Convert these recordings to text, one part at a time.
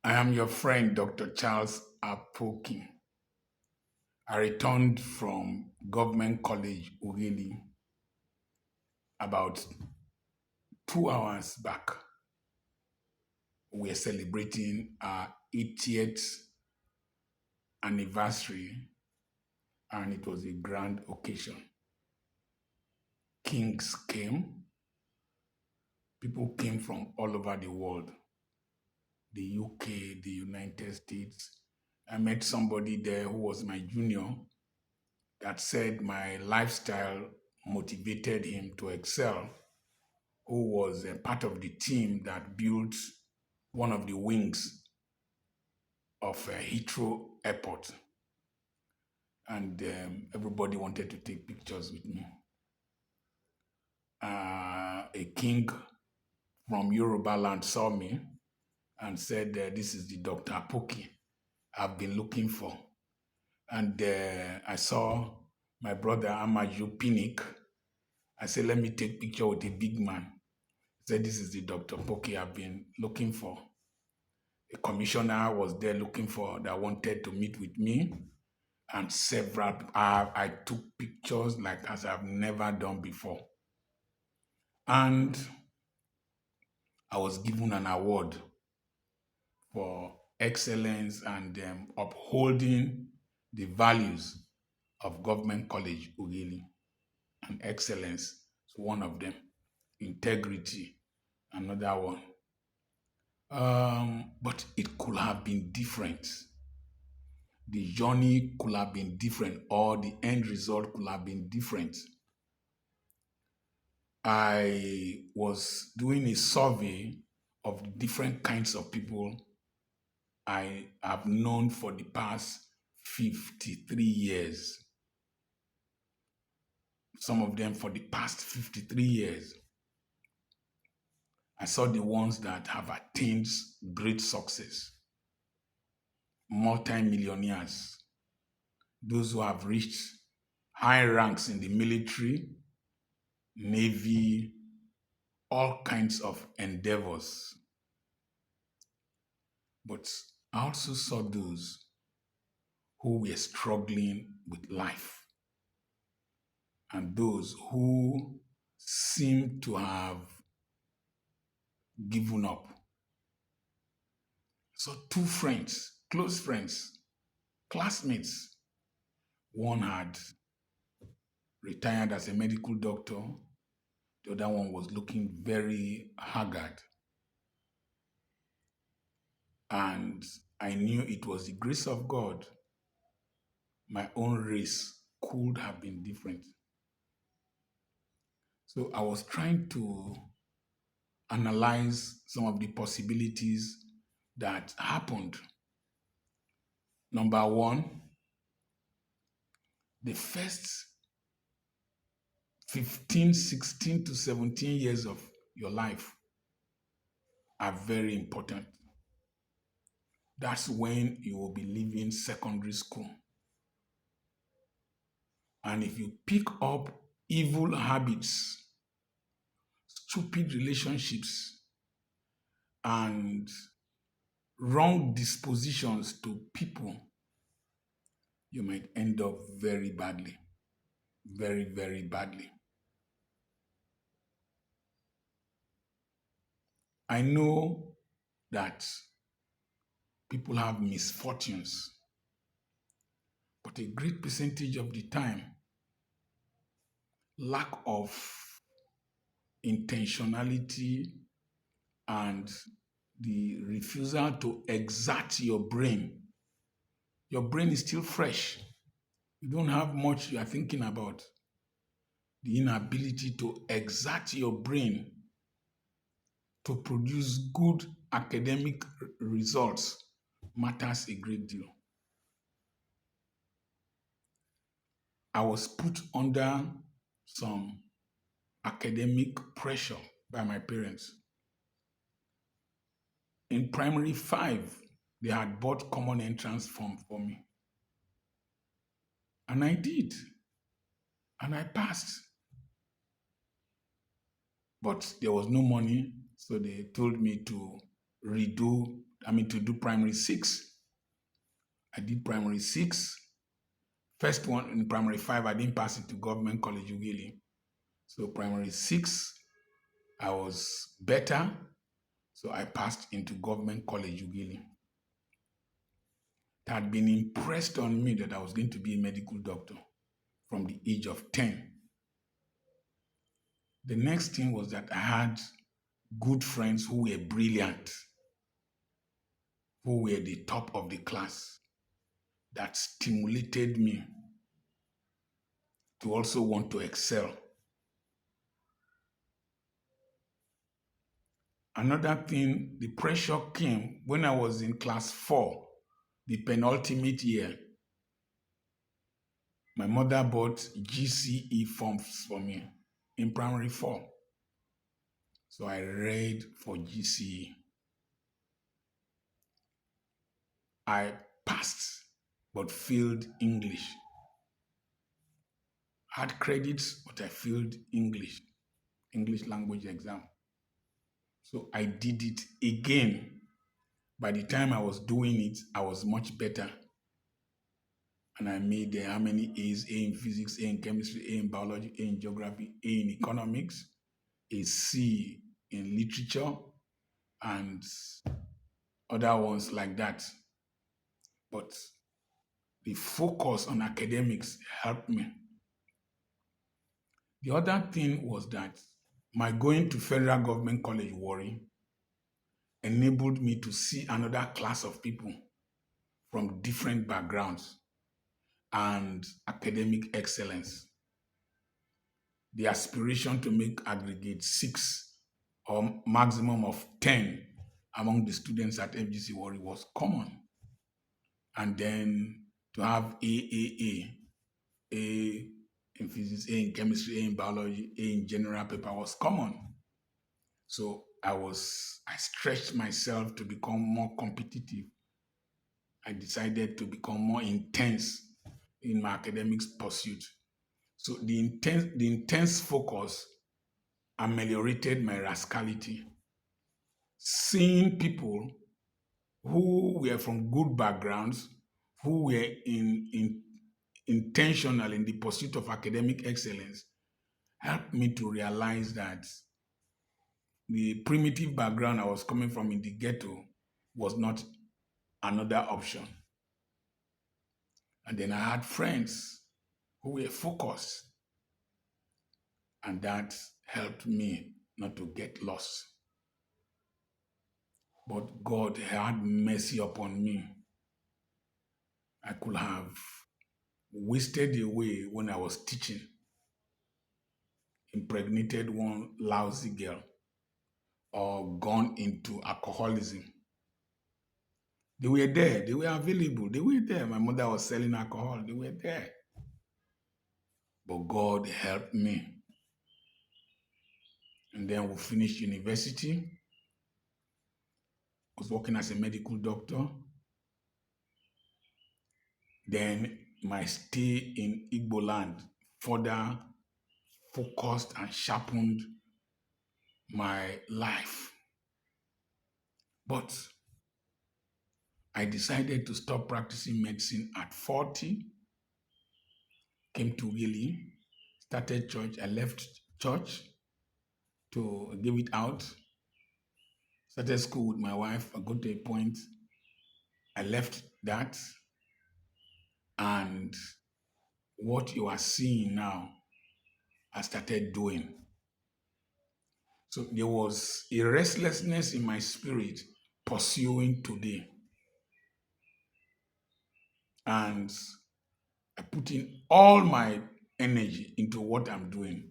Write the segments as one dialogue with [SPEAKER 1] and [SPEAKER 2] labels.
[SPEAKER 1] I am your friend, Dr. Charles Apoki. I returned from Government College, Ughelli, about 2 hours back. We're celebrating our 80th anniversary, and it was a grand occasion. Kings came, people came from all over the world, the UK, the United States. I met somebody there who was my junior that said my lifestyle motivated him to excel, who was a part of the team that built one of the wings of Heathrow Airport. And everybody wanted to take pictures with me. A king from Yoruba land saw me and said, this is the Dr. Apoki I've been looking for. And I saw my brother Amaju Pinnick. I said, let me take picture with a big man. He said, this is the Dr. Apoki I've been looking for. A commissioner was there looking for that wanted to meet with me, and several. I took pictures like as I've never done before, and I was given an award for excellence and upholding the values of Government College Ughelli. And excellence is one of them. Integrity, another one. But it could have been different. The journey could have been different, or the end result could have been different. I was doing a survey of different kinds of people I have known for the past 53 years. Some of them for the past 53 years. I saw the ones that have attained great success, multi-millionaires, those who have reached high ranks in the military, navy, all kinds of endeavors. But I also saw those who were struggling with life, and those who seemed to have given up. So two friends, close friends, classmates. One had retired as a medical doctor. The other one was looking very haggard. And I knew it was the grace of God. My own race could have been different. So I was trying to analyze some of the possibilities that happened. Number one, the first 15, 16 to 17 years of your life are very important. That's when you will be leaving secondary school. And if you pick up evil habits, stupid relationships, and wrong dispositions to people, you might end up very badly, very, very badly. I know that people have misfortunes, but a great percentage of the time, lack of intentionality and the refusal to exert your brain. Your brain is still fresh. You don't have much you are thinking about. The inability to exert your brain to produce good academic results matters a great deal. I was put under some academic pressure by my parents. In primary 5, they had bought common entrance form for me. And I did. And I passed. But there was no money, so they told me to redo to do primary six. I did primary six. First one in primary five, I didn't pass it to government college Ugili. So primary six, I was better. So I passed into government college Ugili. It had been impressed on me that I was going to be a medical doctor from the age of 10. The next thing was that I had good friends who were brilliant, who were the top of the class, that stimulated me to also want to excel. Another thing, the pressure came when I was in class 4, the penultimate year. My mother bought GCE forms for me in primary 4. So I read for GCE. I passed, but failed English. I had credits, but I failed English language exam. So I did it again. By the time I was doing it, I was much better. And I made how many A's? A in physics, A in chemistry, A in biology, A in geography, A in economics, a C in literature, and other ones like that. But the focus on academics helped me. The other thing was that my going to federal government college Warri enabled me to see another class of people from different backgrounds and academic excellence. The aspiration to make aggregate 6 or maximum of 10 among the students at FGC Warri was common. And then to have A in physics, A in chemistry, A in biology, A in general paper was common. So I stretched myself to become more competitive. I decided to become more intense in my academics pursuit. So the intense focus ameliorated my rascality. Seeing people who were from good backgrounds, who were intentional in the pursuit of academic excellence, helped me to realize that the primitive background I was coming from in the ghetto was not another option. And then I had friends who were focused, and that helped me not to get lost. But God had mercy upon me. I could have wasted away when I was teaching, impregnated one lousy girl, or gone into alcoholism. They were there. They were available. They were there. My mother was selling alcohol. They were there. But God helped me. And then we finished university. I was working as a medical doctor. Then my stay in Igbo land further focused and sharpened my life. But I decided to stop practicing medicine at 40, came to Gili, started church. I left church to give it out, started school with my wife. I got to a point, I left that, and what you are seeing now, I started doing. So there was a restlessness in my spirit pursuing today. And I put in all my energy into what I'm doing.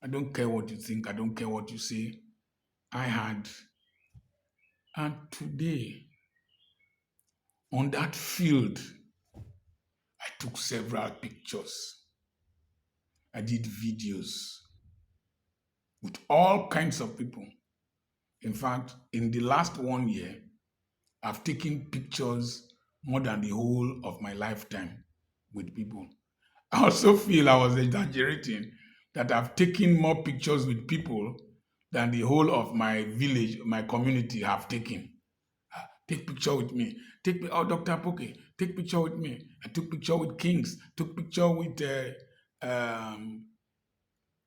[SPEAKER 1] I don't care what you think. I don't care what you say. And today, on that field, I took several pictures. I did videos with all kinds of people. In fact, in the last 1 year, I've taken pictures more than the whole of my lifetime with people. I also feel I was exaggerating, that I've taken more pictures with people than the whole of my village, my community have taken. Take picture with me. Oh, Dr. Apoki, take picture with me. I took picture with kings. Took picture with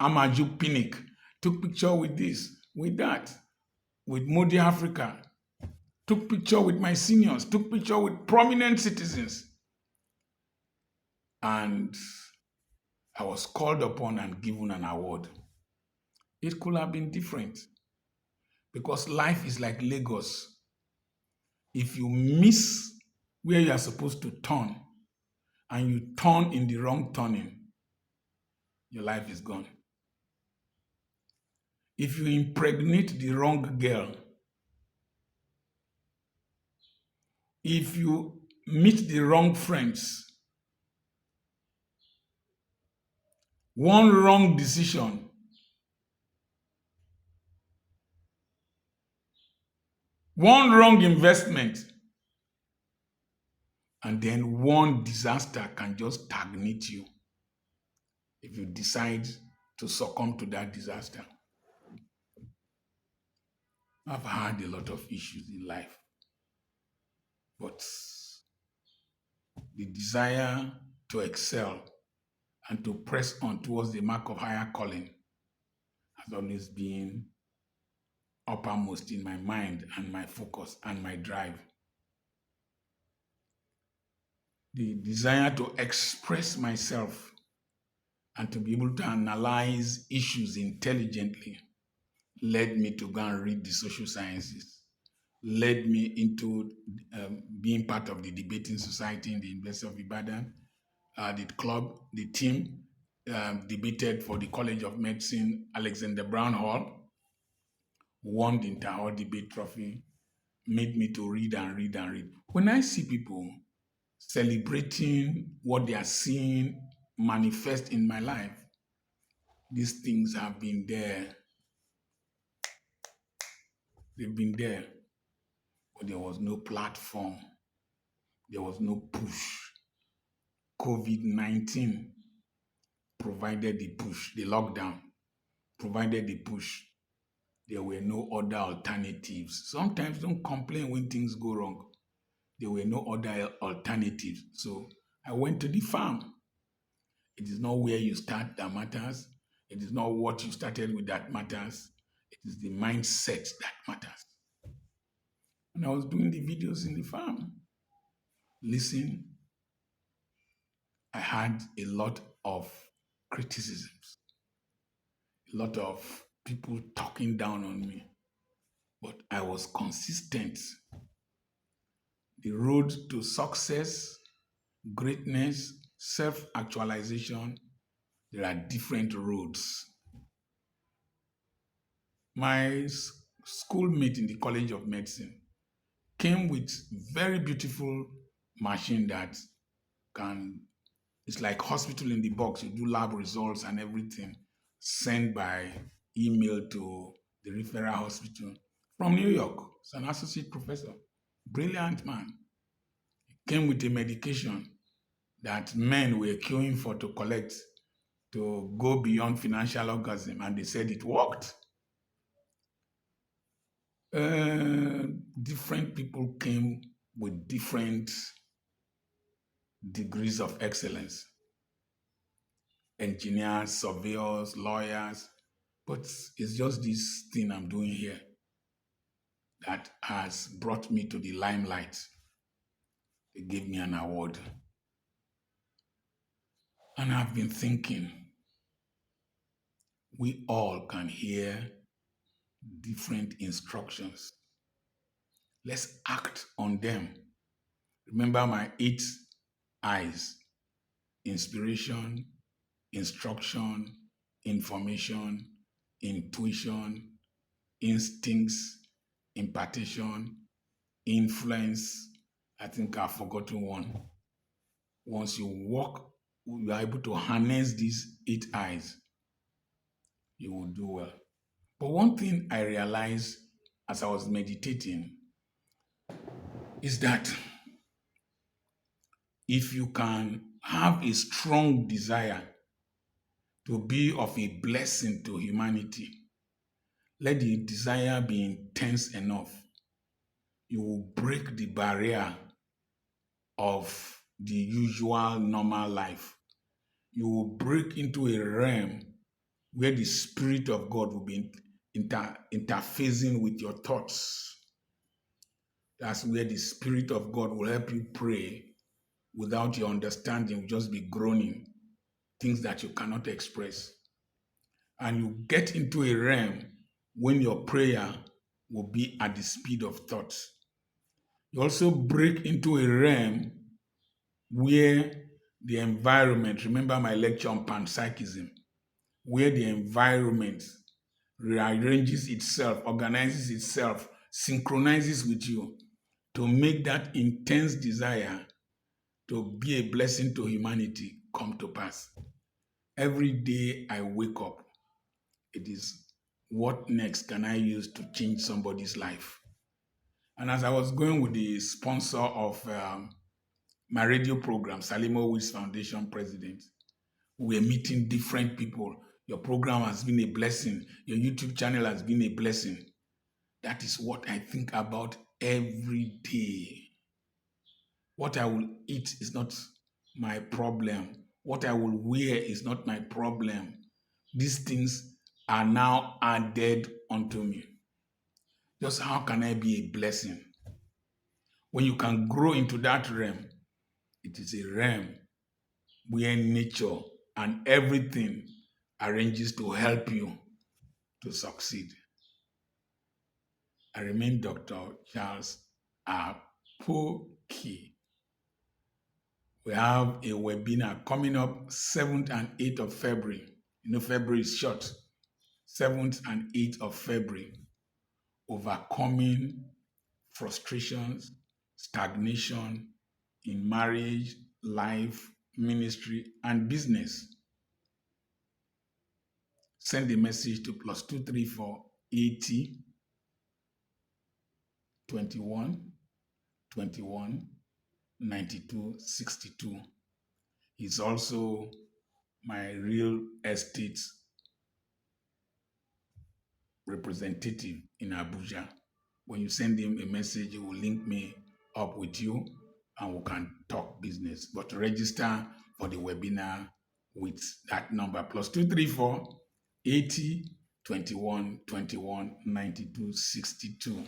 [SPEAKER 1] Amaju Pinnick. Took picture with this, with that, with Modi Africa. Took picture with my seniors. Took picture with prominent citizens. And I was called upon and given an award. It could have been different because life is like Lagos. If you miss where you are supposed to turn and you turn in the wrong turning, your life is gone. If you impregnate the wrong girl, if you meet the wrong friends, one wrong decision, one wrong investment, and then one disaster can just stagnate you if you decide to succumb to that disaster. I've had a lot of issues in life, but the desire to excel and to press on towards the mark of higher calling has always been uppermost in my mind and my focus and my drive. The desire to express myself and to be able to analyze issues intelligently led me to go and read the social sciences, led me into being part of the debating society in the University of Ibadan. The team debated for the College of Medicine, Alexander Brown Hall, won the inter-hall debate trophy, made me to read and read and read. When I see people celebrating what they are seeing manifest in my life, these things have been there. They've been there, but there was no platform. There was no push. COVID-19 provided the push. The lockdown provided the push. There were no other alternatives. Sometimes don't complain when things go wrong. There were no other alternatives. So I went to the farm. It is not where you start that matters. It is not what you started with that matters. It is the mindset that matters. And I was doing the videos in the farm. Listen, I had a lot of criticisms, a lot of people talking down on me, but I was consistent. The road to success, greatness, self-actualization, there are different roads. My schoolmate in the College of Medicine came with very beautiful machine that can, it's like hospital in the box. You do lab results and everything, sent by email to the referral hospital from New York. It's an associate professor, brilliant man. Came with a medication that men were queuing for to collect to go beyond financial orgasm, and they said it worked. Different people came with different degrees of excellence. Engineers, surveyors, lawyers, but it's just this thing I'm doing here that has brought me to the limelight. They gave me an award. And I've been thinking, we all can hear different instructions. Let's act on them. Remember my 8 eyes: inspiration, instruction, information, intuition, instincts, impartation, influence. I think I've forgotten one. Once you walk, you are able to harness these 8 eyes, you will do well. But one thing I realized as I was meditating is that if you can have a strong desire to be of a blessing to humanity, let the desire be intense enough you will break the barrier of the usual normal life. You will break into a realm where the Spirit of God will be interfacing with your thoughts. That's where the Spirit of God will help you pray without your understanding, will just be groaning, things that you cannot express. And you get into a realm when your prayer will be at the speed of thought. You also break into a realm where the environment, remember my lecture on panpsychism, where the environment rearranges itself, organizes itself, synchronizes with you to make that intense desire to be a blessing to humanity come to pass. Every day I wake up, it is what next can I use to change somebody's life? And as I was going with the sponsor of my radio program, Salimo Wiz Foundation President, we were meeting different people. Your program has been a blessing. Your YouTube channel has been a blessing. That is what I think about every day. What I will eat is not my problem. What I will wear is not my problem. These things are now added unto me. Just how can I be a blessing? When you can grow into that realm, it is a realm where nature and everything arranges to help you to succeed. I remain Dr. Charles Apoki. We have a webinar coming up 7th and 8th of February. You know, February is short. 7th and 8th of February. Overcoming frustrations, stagnation in marriage, life, ministry, and business. Send a message to +234 80 21 21 92 62. He's also my real estate representative in Abuja. When you send him a message, he will link me up with you and we can talk business. But register for the webinar with that number +234 80 21 21 92 62.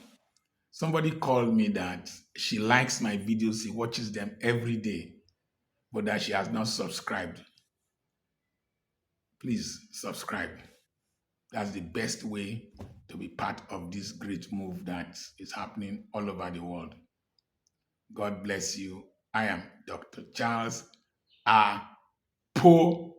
[SPEAKER 1] Somebody called me that she likes my videos, she watches them every day, but that she has not subscribed. Please subscribe. That's the best way to be part of this great move that is happening all over the world. God bless you. I am Dr. Charles Apoki.